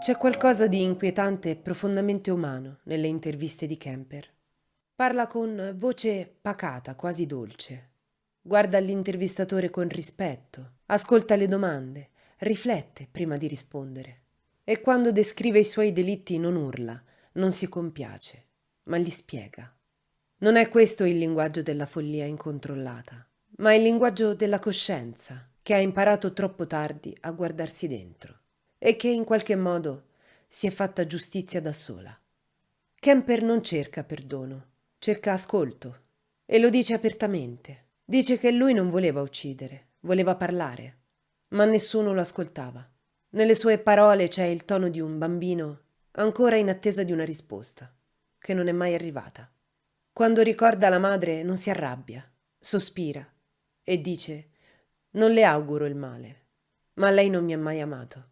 C'è qualcosa di inquietante e profondamente umano nelle interviste di Kemper. Parla con voce pacata, quasi dolce. Guarda l'intervistatore con rispetto, ascolta le domande, riflette prima di rispondere. E quando descrive i suoi delitti non urla, non si compiace, ma li spiega. Non è questo il linguaggio della follia incontrollata, ma il linguaggio della coscienza, che ha imparato troppo tardi a guardarsi dentro e che in qualche modo si è fatta giustizia da sola. Kemper non cerca perdono, cerca ascolto e lo dice apertamente. Dice che lui non voleva uccidere, voleva parlare, ma nessuno lo ascoltava. Nelle sue parole c'è il tono di un bambino ancora in attesa di una risposta, che non è mai arrivata. Quando ricorda la madre non si arrabbia, sospira e dice: «Non le auguro il male, ma lei non mi ha mai amato».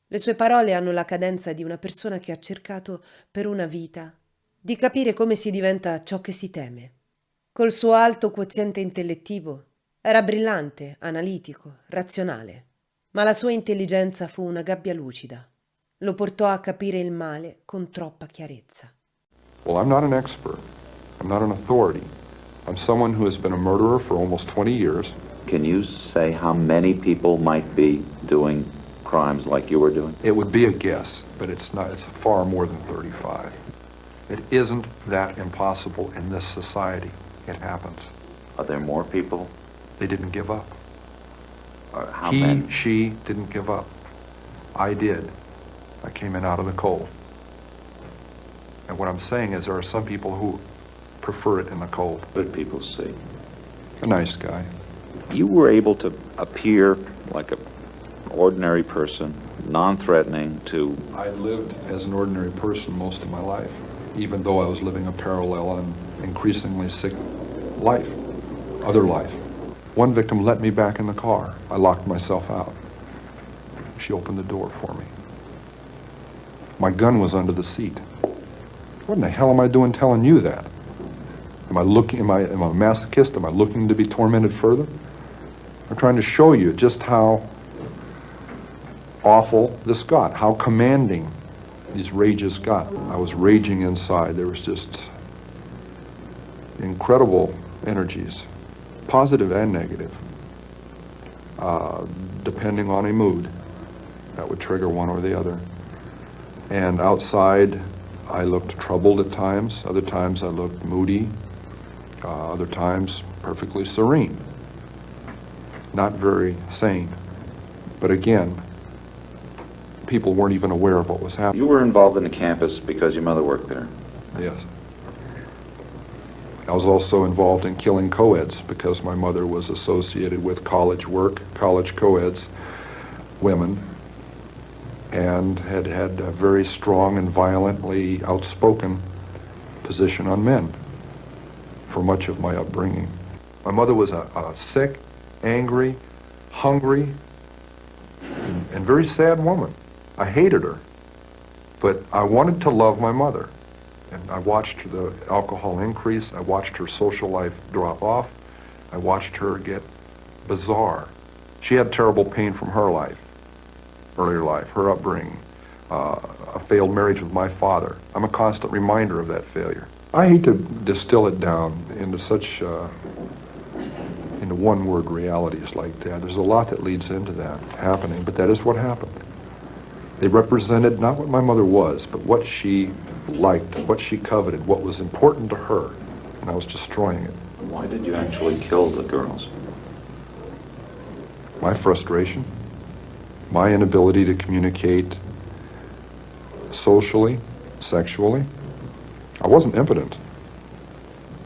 Le sue parole hanno la cadenza di una persona che ha cercato per una vita di capire come si diventa ciò che si teme. Col suo alto quoziente intellettivo era brillante, analitico, razionale, ma la sua intelligenza fu una gabbia lucida. Lo portò a capire il male con troppa chiarezza. Well, I'm not an expert. I'm not an authority. I'm someone who has been a murderer for almost 20 years. Can you say how many people might be doing crimes like you were doing? It would be a guess, but it's not. It's far more than 35. It isn't that impossible in this society. It happens. Are there more people? They didn't give up. How many? She didn't give up. I did. I came in out of the cold. And what I'm saying is there are some people who prefer it in the cold. Good people see. A nice guy. You were able to appear like an ordinary person, non-threatening to... I lived as an ordinary person most of my life, even though I was living a parallel and increasingly sick life, other life. One victim let me back in the car. I locked myself out. She opened the door for me. My gun was under the seat. What in the hell am I doing telling you that? Am I a masochist? Am I looking to be tormented further? I'm trying to show you just how awful this got, how commanding these rages got. I was raging inside. There was just incredible energies, positive and negative, depending on a mood. That would trigger one or the other. And outside, I looked troubled at times. Other times I looked moody. Other times perfectly serene. Not very sane. But again, people weren't even aware of what was happening. You were involved in the campus because your mother worked there. Yes. I was also involved in killing co-eds because my mother was associated with college work, college co-eds, women, and had a very strong and violently outspoken position on men for much of my upbringing. My mother was a sick, angry, hungry, and very sad woman. I hated her, but I wanted to love my mother. And I watched the alcohol increase. I watched her social life drop off. I watched her get bizarre. She had terrible pain from her life, earlier life, her upbringing, a failed marriage with my father. I'm a constant reminder of that failure. I hate to distill it down into such, into one-word realities like that. There's a lot that leads into that happening, but that is what happened. They represented not what my mother was, but what she liked, what she coveted, what was important to her, and I was destroying it. Why did you actually kill the girls? My frustration, my inability to communicate socially, sexually. I wasn't impotent,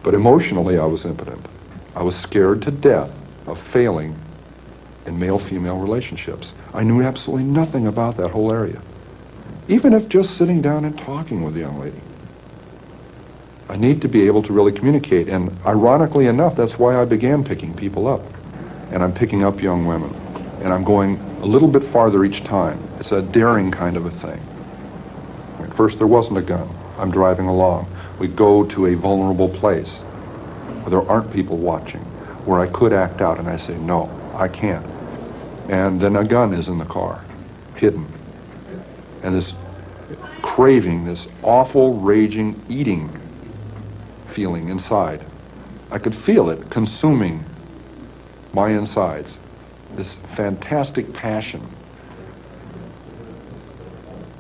but emotionally I was impotent. I was scared to death of failing in male-female relationships. I knew absolutely nothing about that whole area, even if just sitting down and talking with a young lady. I need to be able to really communicate, and ironically enough, that's why I began picking people up. And I'm picking up young women, and I'm going a little bit farther each time. It's a daring kind of a thing. At first there wasn't a gun. I'm driving along. We go to a vulnerable place where there aren't people watching, where I could act out, and I say, no, I can't. And then a gun is in the car, hidden. And this craving, this awful, raging, eating feeling inside. I could feel it consuming my insides, this fantastic passion.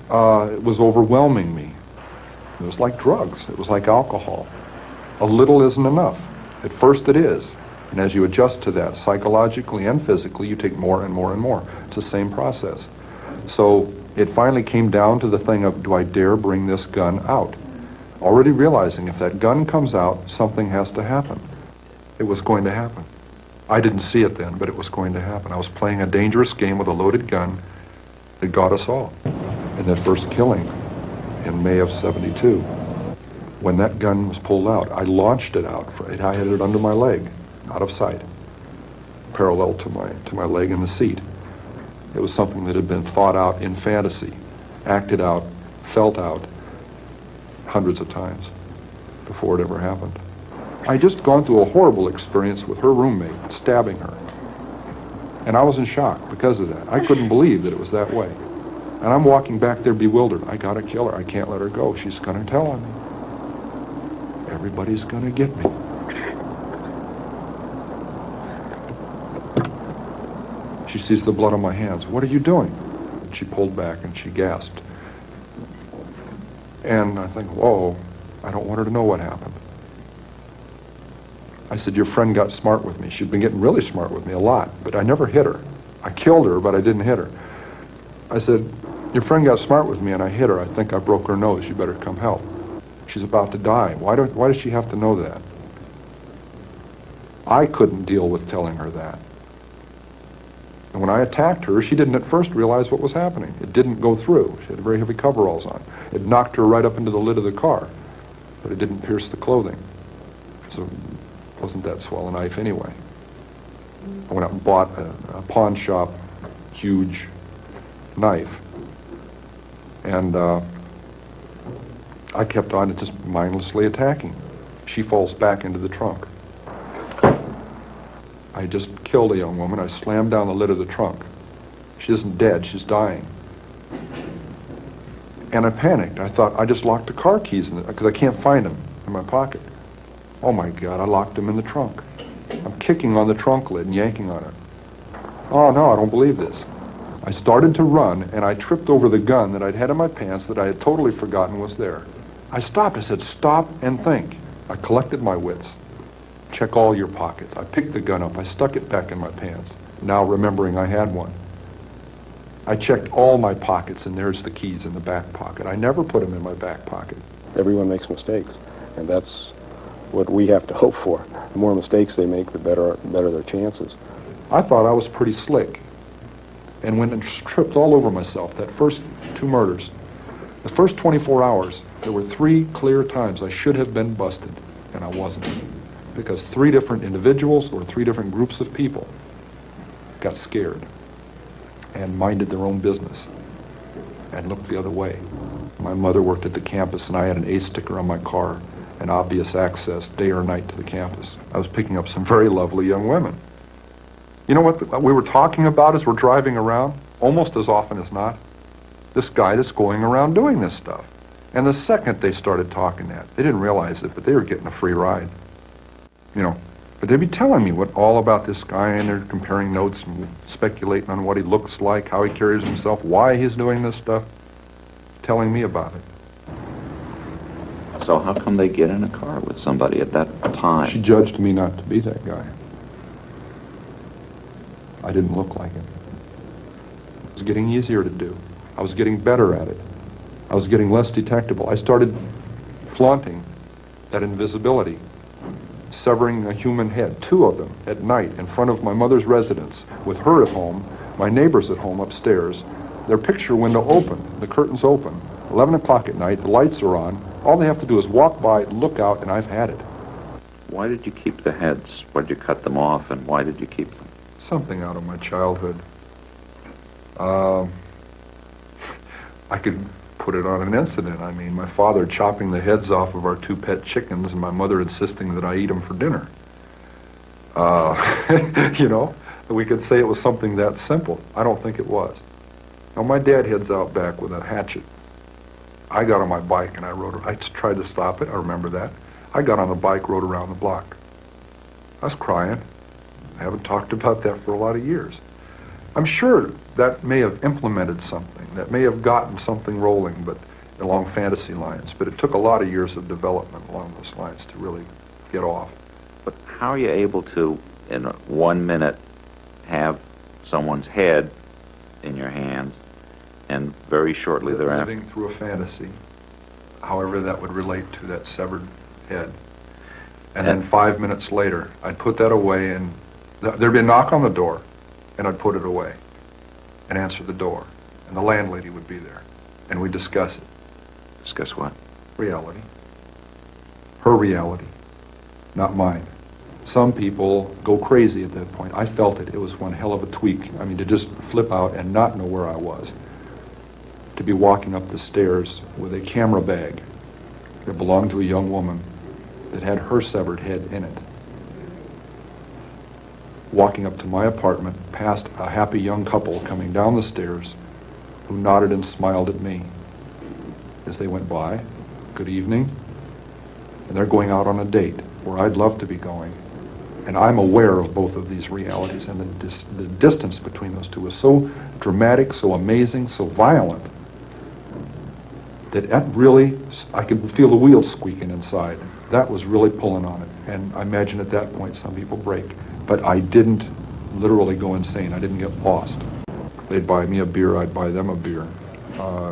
It was overwhelming me. It was like drugs. It was like alcohol. A little isn't enough. At first it is. And as you adjust to that psychologically and physically, you take more and more and more. It's the same process. So it finally came down to the thing of, do I dare bring this gun out? Already realizing if that gun comes out, something has to happen. It was going to happen. I didn't see it then, but it was going to happen. I was playing a dangerous game with a loaded gun that got us all. And that first killing in May of '72, when that gun was pulled out, I launched it out. I had it under my leg, out of sight, parallel to my leg in the seat. It was something that had been thought out in fantasy, acted out, felt out hundreds of times before it ever happened. I just gone through a horrible experience with her roommate, stabbing her. And I was in shock because of that. I couldn't believe that it was that way. And I'm walking back there bewildered. I gotta kill her. I can't let her go. She's gonna tell on me. Everybody's gonna get me. She sees the blood on my hands. What are you doing? And she pulled back and she gasped. And I think, whoa, I don't want her to know what happened. I said, your friend got smart with me. She'd been getting really smart with me a lot, but I never hit her. I killed her, but I didn't hit her. I said, your friend got smart with me and I hit her. I think I broke her nose. You better come help. She's about to die. Why does she have to know that? I couldn't deal with telling her that. And when I attacked her, she didn't at first realize what was happening. It didn't go through. She had very heavy coveralls on. It knocked her right up into the lid of the car, but it didn't pierce the clothing. So it wasn't that swell a knife anyway. I went out and bought a pawn shop, huge knife. And I kept on just mindlessly attacking. She falls back into the trunk. I just killed a young woman. I slammed down the lid of the trunk. She isn't dead, she's dying. And I panicked. I thought, I just locked the car keys in it, because I can't find them in my pocket. Oh my God, I locked them in the trunk. I'm kicking on the trunk lid and yanking on it. Oh no, I don't believe this. I started to run, and I tripped over the gun that I'd had in my pants that I had totally forgotten was there. I stopped. I said, stop and think. I collected my wits. Check all your pockets. I picked the gun up. I stuck it back in my pants, now remembering I had one. I checked all my pockets, and there's the keys in the back pocket. I never put them in my back pocket. Everyone makes mistakes, and that's what we have to hope for. The more mistakes they make, the better their chances. I thought I was pretty slick, and went and tripped all over myself. That first 2 murders, the first 24 hours, there were 3 clear times I should have been busted, and I wasn't. Because 3 different individuals or 3 different groups of people got scared and minded their own business and looked the other way. My mother worked at the campus, and I had an A sticker on my car, and obvious access day or night to the campus. I was picking up some very lovely young women. You know what we were talking about as we're driving around? Almost as often as not, this guy that's going around doing this stuff. And the second they started talking that, they didn't realize it, but they were getting a free ride. You know, but they'd be telling me all about this guy, and they're comparing notes and speculating on what he looks like, how he carries himself, why he's doing this stuff, telling me about it. So how come they get in a car with somebody at that time? She judged me not to be that guy. I didn't look like it. It was getting easier to do. I was getting better at it. I was getting less detectable. I started flaunting that invisibility, severing a human head, 2 of them, at night in front of my mother's residence, with her at home, my neighbors at home upstairs, their picture window open, the curtains open, 11 o'clock at night, the lights are on. All they have to do is walk by, look out, and I've had it. Why did you keep the heads? Why did you cut them off, and why did you keep them? Something out of my childhood. I could put it on an incident. I mean, my father chopping the heads off of our 2 pet chickens, and my mother insisting that I eat them for dinner. You know, we could say it was something that simple. I don't think it was. Now, my dad heads out back with a hatchet, I got on my bike and I tried to stop it, I remember that. I got on the bike, rode around the block. I was crying. I haven't talked about that for a lot of years. I'm sure that may have implemented something, that may have gotten something rolling, but along fantasy lines, but it took a lot of years of development along those lines to really get off. But how are you able to, in 1 minute, have someone's head in your hands, and very shortly thereafter... Living through a fantasy, however that would relate to that severed head. And then 5 minutes later, I'd put that away, and there'd be a knock on the door, and I'd put it away and answer the door. And the landlady would be there, and we'd discuss it. Discuss what? Reality. Her reality, not mine. Some people go crazy at that point. I felt it. It was one hell of a tweak. I mean, to just flip out and not know where I was. To be walking up the stairs with a camera bag that belonged to a young woman that had her severed head in it. Walking up to my apartment past a happy young couple coming down the stairs who nodded and smiled at me as they went by. Good evening. And they're going out on a date where I'd love to be going. And I'm aware of both of these realities, and the distance between those two is so dramatic, so amazing, so violent, that really, I could feel the wheels squeaking inside. That was really pulling on it. And I imagine at that point some people break. But I didn't literally go insane. I didn't get lost. They'd buy me a beer, I'd buy them a beer.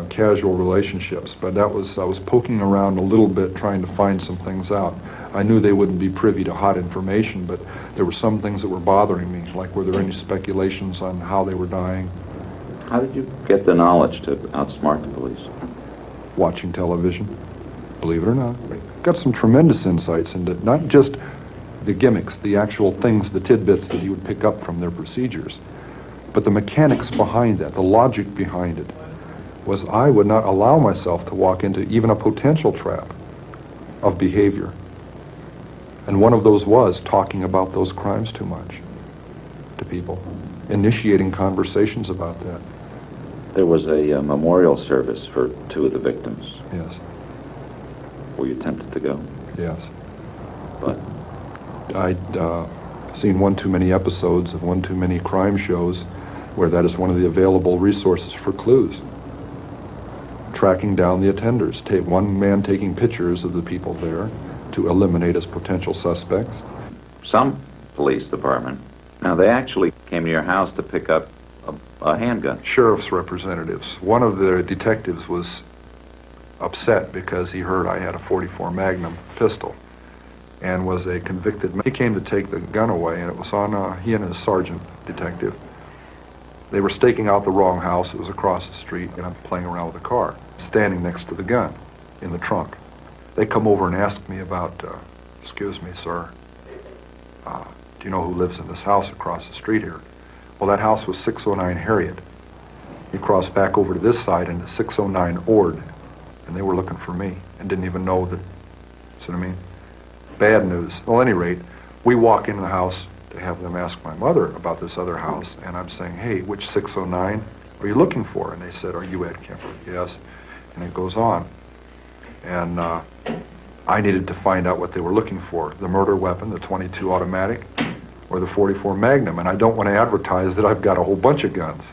Casual relationships, but I was poking around a little bit trying to find some things out. I knew they wouldn't be privy to hot information, but there were some things that were bothering me, like were there any speculations on how they were dying? How did you get the knowledge to outsmart the police? Watching television, believe it or not. Got some tremendous insights into not just the gimmicks, the actual things, the tidbits that you would pick up from their procedures, but the mechanics behind that, the logic behind it, was I would not allow myself to walk into even a potential trap of behavior. And one of those was talking about those crimes too much to people, initiating conversations about that. There was a memorial service for 2 of the victims. Yes. Were you tempted to go? Yes. But I'd seen one too many episodes of one too many crime shows where that is one of the available resources for clues. Tracking down the attenders, one man taking pictures of the people there to eliminate as potential suspects. some police department, now they actually came to your house to pick up a handgun. Sheriff's representatives. One of the detectives was upset because he heard I had a .44 Magnum pistol and was a convicted man. He came to take the gun away, and it was on he and his sergeant detective. They were staking out the wrong house. It was across the street, and I'm playing around with the car, standing next to the gun in the trunk. They come over and ask me about, excuse me, sir, do you know who lives in this house across the street here? Well, that house was 609 Harriet. You cross back over to this side into 609 Ord, and they were looking for me and didn't even know that, see what I mean? Bad news. Well, at any rate, we walk into the house to have them ask my mother about this other house, and I'm saying, hey, which 609 are you looking for? And they said, are you Ed Kemper? Yes. And it goes on. And I needed to find out what they were looking for, the murder weapon, the .22 automatic, or the .44 Magnum, and I don't want to advertise that I've got a whole bunch of guns.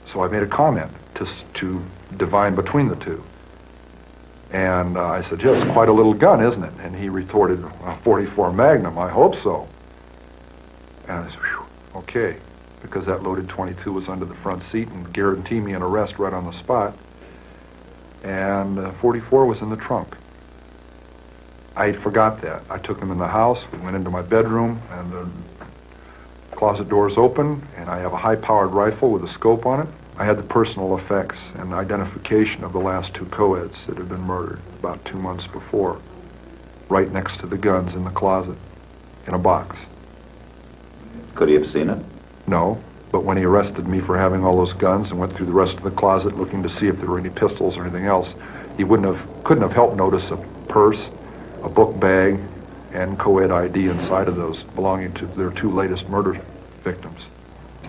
So I made a comment to divine between the two. And I said, yes, quite a little gun, isn't it? And he retorted, a .44 Magnum, I hope so. And I said, whew, okay, because that loaded .22 was under the front seat and guaranteed me an arrest right on the spot. And .44 was in the trunk. I forgot that. I took them in the house. We went into my bedroom, and the closet doors open, and I have a high-powered rifle with a scope on it. I had the personal effects and identification of the last two co-eds that had been murdered about 2 months before, right next to the guns in the closet, in a box. Could he have seen it? No, but when he arrested me for having all those guns and went through the rest of the closet looking to see if there were any pistols or anything else, he couldn't have helped notice a purse, a book bag, and co-ed ID inside of those belonging to their two latest murder victims.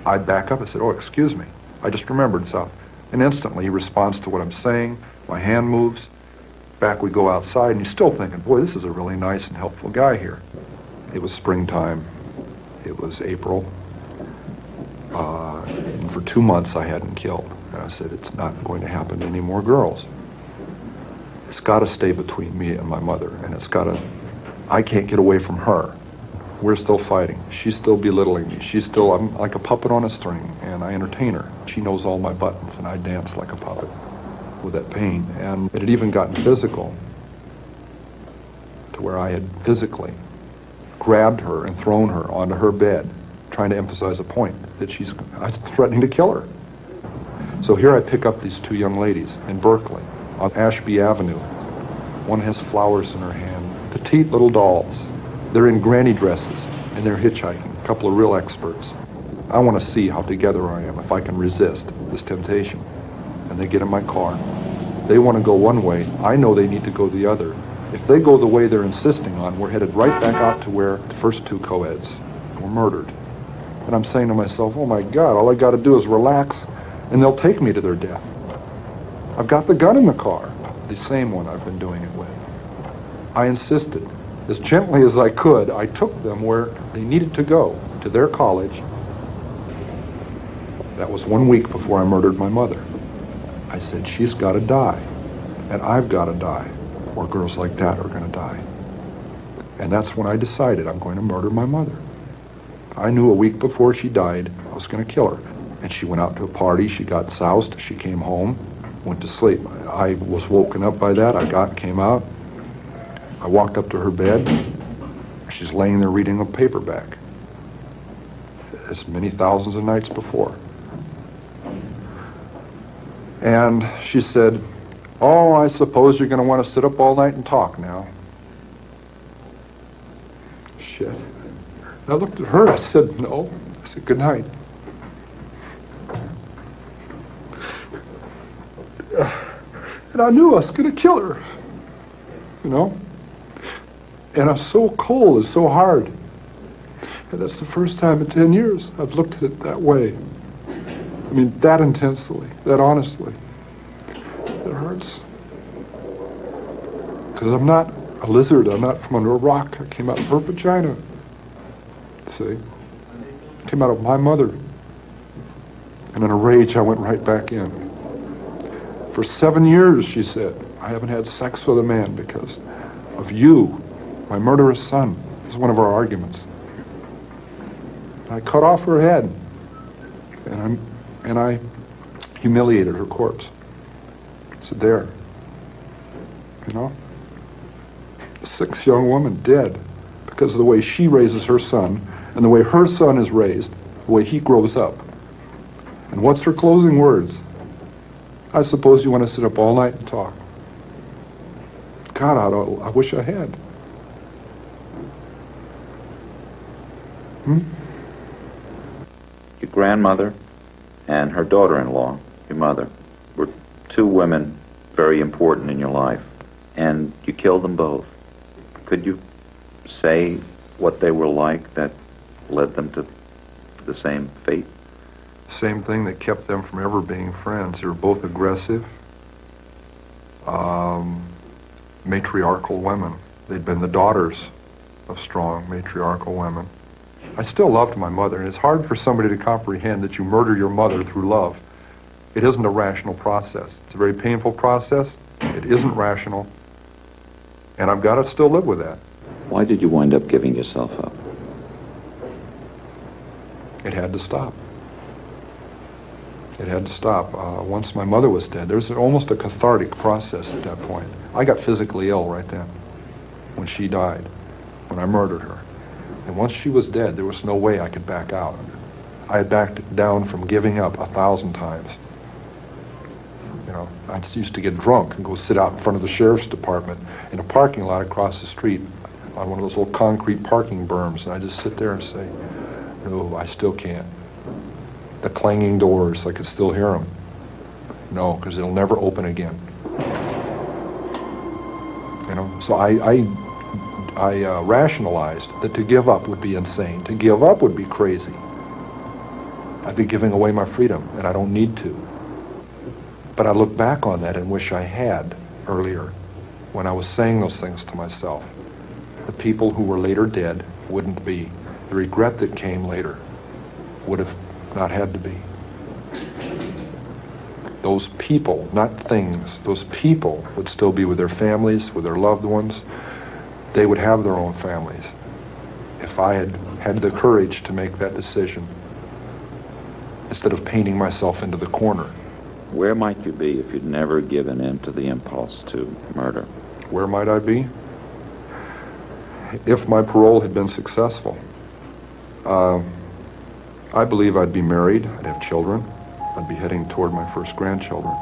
I back up and said, oh, excuse me. I just remembered, so And instantly he responds to what I'm saying. My hand moves. Back we go outside, and he's still thinking, boy, this is a really nice and helpful guy here. It was springtime. It was April. And for 2 months I hadn't killed. And I said, it's not going to happen to any more girls. It's got to stay between me and my mother, and I can't get away from her. We're still fighting. She's still belittling me. I'm like a puppet on a string, and I entertain her. She knows all my buttons, and I dance like a puppet with that pain. And it had even gotten physical, to where I had physically grabbed her and thrown her onto her bed, trying to emphasize a point that I was threatening to kill her. So here I pick up these two young ladies in Berkeley on Ashby Avenue. One has flowers in her hand, petite little dolls. They're in granny dresses, and they're hitchhiking, a couple of real experts. I want to see how together I am, if I can resist this temptation. And they get in my car. They want to go one way. I know they need to go the other. If they go the way they're insisting on, we're headed right back out to where the first two co-eds were murdered. And I'm saying to myself, oh my God, all I got to do is relax, and they'll take me to their death. I've got the gun in the car, the same one I've been doing it with. I insisted. As gently as I could, I took them where they needed to go, to their college. That was 1 week before I murdered my mother. I said, she's got to die, and I've got to die, or girls like that are going to die. And that's when I decided I'm going to murder my mother. I knew a week before she died, I was going to kill her. And she went out to a party, she got soused, she came home, went to sleep. I was woken up by that, came out. I walked up to her bed. She's laying there reading a paperback, as many thousands of nights before. And she said, oh, I suppose you're going to want to sit up all night and talk now. Shit. And I looked at her, I said, no. I said, good night. And I knew I was going to kill her, you know? And I was so cold, it's so hard. And that's the first time in 10 years I've looked at it that way. I mean, that intensely, that honestly. It hurts. Because I'm not a lizard, I'm not from under a rock. I came out of her vagina. See? I came out of my mother. And in a rage, I went right back in. For 7 years, she said, I haven't had sex with a man because of you. My murderous son was one of our arguments. I cut off her head, and I humiliated her corpse. I said, there, you know, a 6 young woman dead because of the way she raises her son and the way her son is raised, the way he grows up. And what's her closing words? I suppose you want to sit up all night and talk. God, I wish I had. Your grandmother and her daughter-in-law, your mother, were two women very important in your life, and you killed them both. Could you say what they were like that led them to the same fate? Same thing that kept them from ever being friends. They were both aggressive, matriarchal women. They'd been the daughters of strong matriarchal women. I still loved my mother, and it's hard for somebody to comprehend that you murder your mother through love. It isn't a rational process. It's a very painful process. It isn't rational, and I've got to still live with that. Why did you wind up giving yourself up? It had to stop. It had to stop. Once my mother was dead, there's almost a cathartic process at that point. I got physically ill right then, when she died, when I murdered her. And once she was dead, there was no way I could back out. I had backed down from giving up 1,000 times. You know, I just used to get drunk and go sit out in front of the sheriff's department in a parking lot across the street on one of those little concrete parking berms, and I just sit there and say, no, I still can't. The clanging doors, I could still hear them. No, because it'll never open again. You know, so I rationalized that to give up would be insane. To give up would be crazy. I'd be giving away my freedom, and I don't need to. But I look back on that and wish I had earlier, when I was saying those things to myself. The people who were later dead wouldn't be. The regret that came later would have not had to be. Those people, not things, those people would still be with their families, with their loved ones. They would have their own families. If I had had the courage to make that decision, instead of painting myself into the corner. Where might you be if you'd never given in to the impulse to murder? Where might I be? If my parole had been successful, I believe I'd be married, I'd have children, I'd be heading toward my first grandchildren.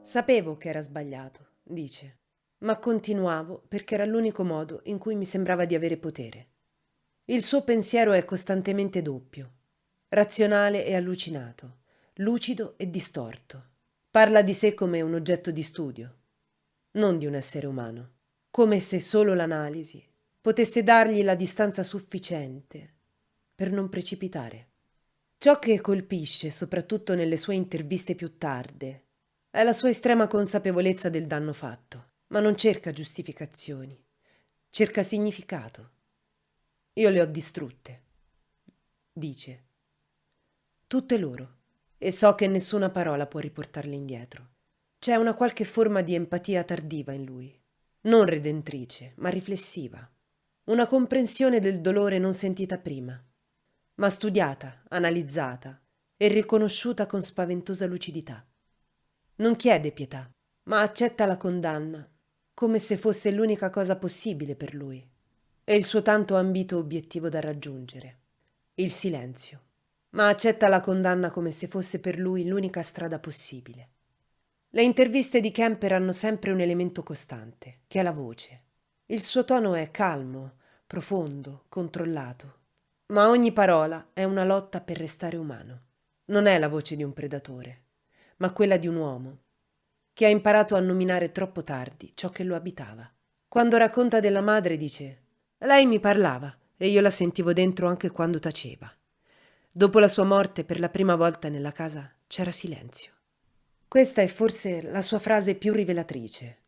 Sapevo che era sbagliato, dice, ma continuavo perché era l'unico modo in cui mi sembrava di avere potere. Il suo pensiero è costantemente doppio, razionale e allucinato, lucido e distorto. Parla di sé come un oggetto di studio, non di un essere umano, come se solo l'analisi potesse dargli la distanza sufficiente per non precipitare. Ciò che colpisce, soprattutto nelle sue interviste più tarde, è la sua estrema consapevolezza del danno fatto, ma non cerca giustificazioni, cerca significato. Io le ho distrutte, dice, tutte loro, e so che nessuna parola può riportarle indietro. C'è una qualche forma di empatia tardiva in lui, non redentrice, ma riflessiva, una comprensione del dolore non sentita prima, ma studiata, analizzata e riconosciuta con spaventosa lucidità. Non chiede pietà, ma accetta la condanna come se fosse l'unica cosa possibile per lui e il suo tanto ambito obiettivo da raggiungere, il silenzio, ma accetta la condanna come se fosse per lui l'unica strada possibile. Le interviste di Kemper hanno sempre un elemento costante, che è la voce. Il suo tono è calmo, profondo, controllato, ma ogni parola è una lotta per restare umano. Non è la voce di un predatore, ma quella di un uomo che ha imparato a nominare troppo tardi ciò che lo abitava. Quando racconta della madre dice: lei mi parlava e io la sentivo dentro anche quando taceva. Dopo la sua morte, per la prima volta nella casa c'era silenzio. Questa è forse la sua frase più rivelatrice.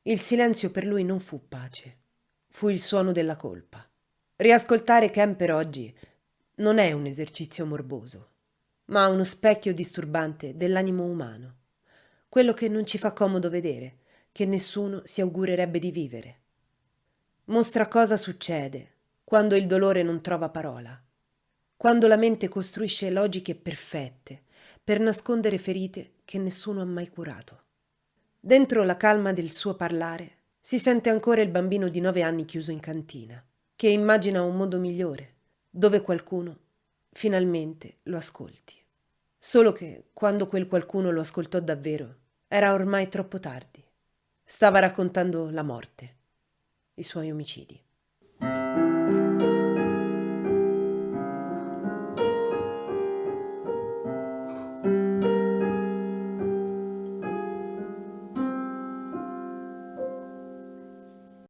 Il silenzio per lui non fu pace, fu il suono della colpa. Riascoltare Kemper oggi non è un esercizio morboso, ma uno specchio disturbante dell'animo umano, quello che non ci fa comodo vedere, che nessuno si augurerebbe di vivere. Mostra cosa succede quando il dolore non trova parola, quando la mente costruisce logiche perfette per nascondere ferite che nessuno ha mai curato. Dentro la calma del suo parlare si sente ancora il bambino di 9 anni chiuso in cantina, che immagina un mondo migliore, dove qualcuno finalmente lo ascolti. Solo che quando quel qualcuno lo ascoltò davvero, era ormai troppo tardi. Stava raccontando la morte, i suoi omicidi.